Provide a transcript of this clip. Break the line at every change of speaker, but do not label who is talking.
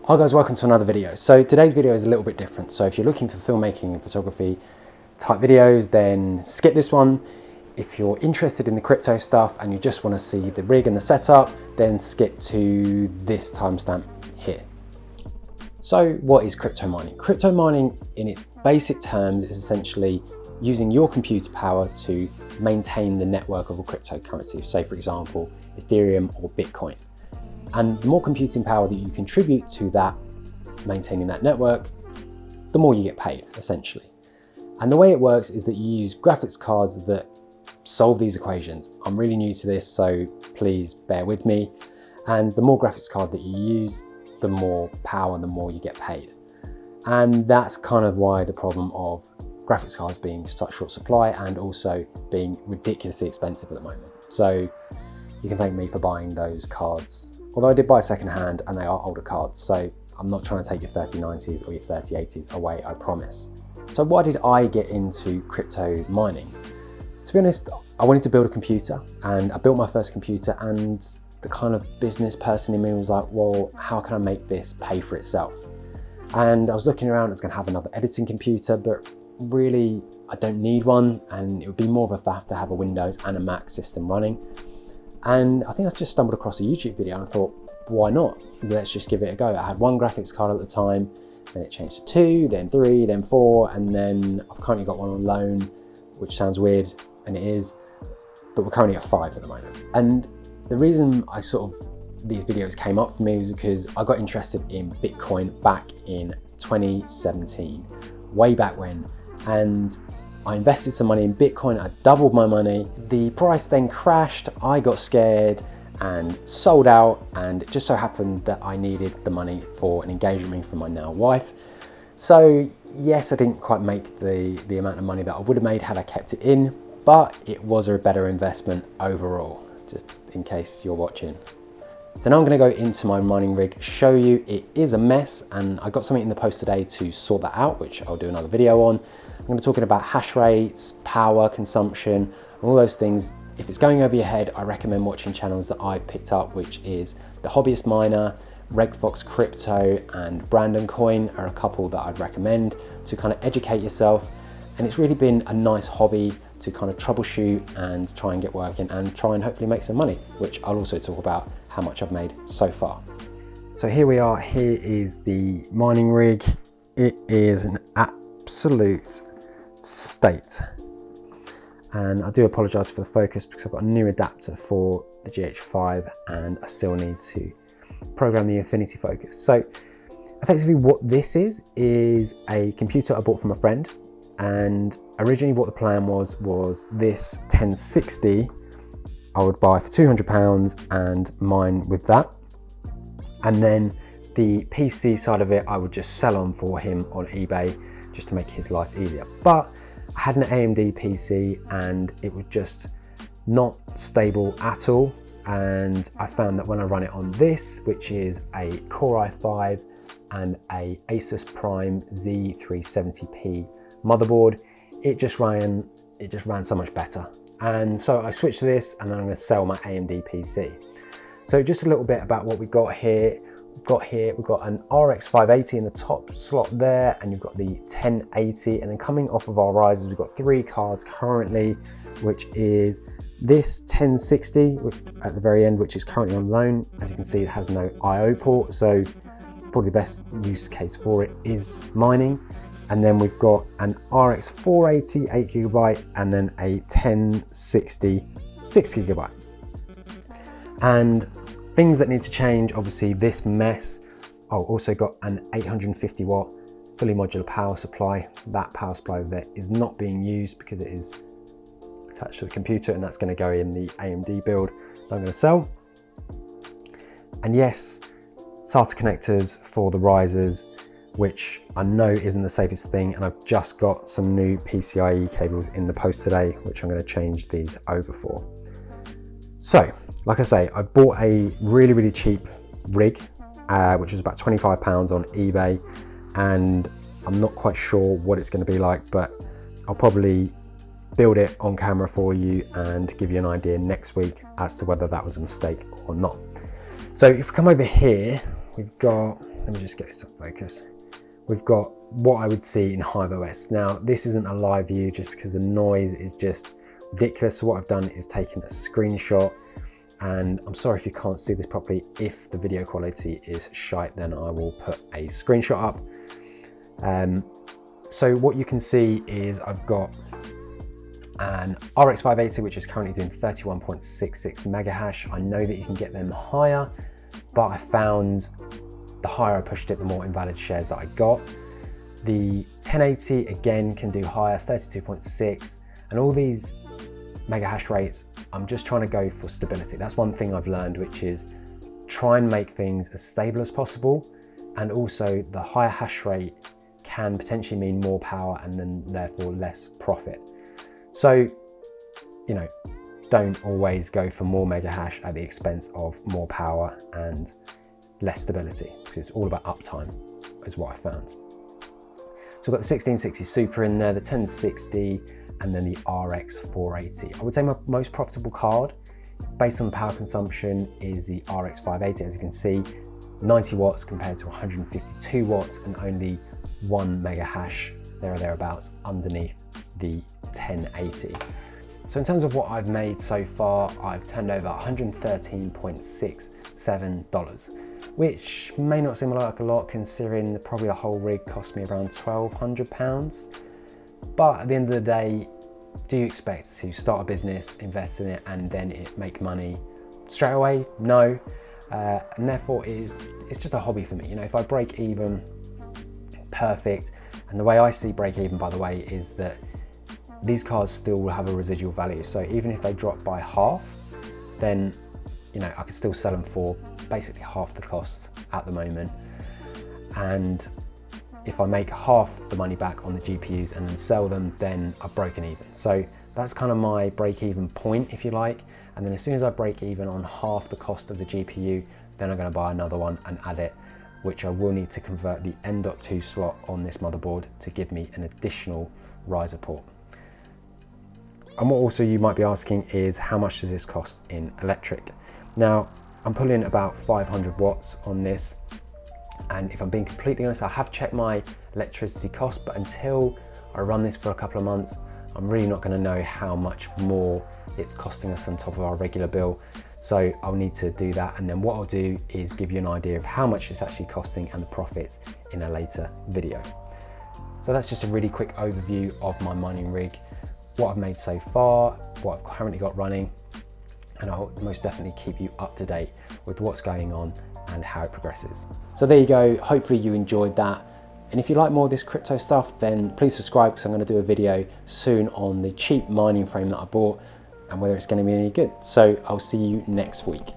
Hi guys, welcome to another video. So today's video is a little bit different. So if you're looking for filmmaking and photography type videos, then skip this one. If you're interested in the crypto stuff and you just want to see the rig and the setup, then skip to this timestamp here. So what is crypto mining? Crypto mining in its basic terms is essentially using your computer power to maintain the network of a cryptocurrency, say for example, Ethereum or Bitcoin. And the more computing power that you contribute to that, maintaining that network, the more you get paid, essentially. And the way it works is that you use graphics cards that solve these equations. I'm really new to this, so please bear with me. And the more graphics card that you use, the more power, the more you get paid. And that's kind of why the problem of graphics cards being such short supply and also being ridiculously expensive at the moment. So you can thank me for buying those cards. Although I did buy secondhand and they are older cards, so I'm not trying to take your 3090s or your 3080s away, I promise. So why did I get into crypto mining? To be honest, I wanted to build a computer and I built my first computer, and the kind of business person in me was like, well, how can I make this pay for itself? And I was looking around, it's going to have another editing computer, but really I don't need one, and it would be more of a faff to have a Windows and a Mac system running. And I think I just stumbled across a YouTube video and I thought, why not? Let's just give it a go. I had one graphics card at the time, then it changed to 2, then 3, then 4, and then I've currently got one on loan, which sounds weird, and it is, but we're currently at 5 at the moment. And the reason these videos came up for me was because I got interested in Bitcoin back in 2017, way back when, and I invested some money in Bitcoin, I doubled my money. The price then crashed, I got scared and sold out, and it just so happened that I needed the money for an engagement ring for my now wife. So yes, I didn't quite make the amount of money that I would have made had I kept it in, but it was a better investment overall, just in case you're watching. So now I'm going to go into my mining rig, show you it is a mess, and I got something in the post today to sort that out, which I'll do another video on. I'm going to be talking about hash rates, power consumption, all those things. If it's going over your head, I recommend watching channels that I've picked up, which is The Hobbyist Miner, Regfox Crypto, and Brandon Coin are a couple that I'd recommend to kind of educate yourself. And it's really been a nice hobby to kind of troubleshoot and try and get working and try and hopefully make some money, which I'll also talk about how much I've made so far. So here we are, here is the mining rig. It is an absolute state. And I do apologize for the focus because I've got a new adapter for the GH5 and I still need to program the infinity focus. So effectively what this is a computer I bought from a friend, and originally what the plan was this 1060 I would buy for £200 and mine with that, and then the PC side of it I would just sell on for him on eBay just to make his life easier. But I had an AMD PC and it was just not stable at all, and I found that when I run it on this, which is a Core i5 and a Asus Prime Z370p motherboard, it just ran so much better. And so I switched to this, and then I'm going to sell my AMD PC. So just a little bit about what we got here. We've got an RX 580 in the top slot there, and you've got the 1080, and then coming off of our risers, we've got 3 cards currently, which is this 1060 at the very end, which is currently on loan. As you can see, it has no IO port, so probably the best use case for it is mining. And then we've got an RX 480 8GB and then a 1060 6GB. And things that need to change, obviously this mess. Oh, also got an 850 watt fully modular power supply. That power supply over there is not being used because it is attached to the computer, and that's going to go in the AMD build that I'm going to sell. And yes, SATA connectors for the risers, which I know isn't the safest thing, and I've just got some new PCIe cables in the post today, which I'm going to change these over for. So, like I say, I bought a really cheap rig, which was about £25 on eBay, and I'm not quite sure what it's going to be like, but I'll probably build it on camera for you and give you an idea next week as to whether that was a mistake or not. So if we come over here, we've got, let me just get this on focus. We've got what I would see in HiveOS. Now, this isn't a live view just because the noise is just ridiculous. So what I've done is taken a screenshot, and I'm sorry if you can't see this properly. If the video quality is shite, then I will put a screenshot up. So what you can see is I've got an RX 580, which is currently doing 31.66 mega hash. I know that you can get them higher, but I found the higher I pushed it, the more invalid shares that I got. The 1080 again can do higher, 32.6, and all these mega hash rates, I'm just trying to go for stability. That's one thing I've learned, which is try and make things as stable as possible. And also the higher hash rate can potentially mean more power and then therefore less profit. So, you know, don't always go for more mega hash at the expense of more power and less stability, because it's all about uptime, is what I found. So I've got the 1660 Super in there, the 1060, and then the RX 480. I would say my most profitable card, based on the power consumption, is the RX 580. As you can see, 90 watts compared to 152 watts and only 1 mega hash there or thereabouts underneath the 1080. So in terms of what I've made so far, I've turned over $113.67, which may not seem like a lot considering probably the whole rig cost me around £1,200. But at the end of the day, do you expect to start a business, invest in it, and then it make money straight away? No. And therefore it's just a hobby for me. You know, if I break even, perfect. And the way I see break even, by the way, is that these cards still will have a residual value. So even if they drop by half, then, you know, I can still sell them for basically half the cost at the moment. And if I make half the money back on the GPUs and then sell them, then I've broken even. So that's kind of my break even point, if you like. And then as soon as I break even on half the cost of the GPU, then I'm going to buy another one and add it, which I will need to convert the M.2 slot on this motherboard to give me an additional riser port. And what also you might be asking is, how much does this cost in electric? Now, I'm pulling about 500 watts on this. And if I'm being completely honest, I have checked my electricity cost, but until I run this for a couple of months, I'm really not going to know how much more it's costing us on top of our regular bill. So I'll need to do that. And then what I'll do is give you an idea of how much it's actually costing and the profits in a later video. So that's just a really quick overview of my mining rig, what I've made so far, what I've currently got running, and I'll most definitely keep you up to date with what's going on and how it progresses. So there you go, hopefully you enjoyed that. And if you like more of this crypto stuff, then please subscribe, because I'm going to do a video soon on the cheap mining frame that I bought and whether it's going to be any good. So I'll see you next week.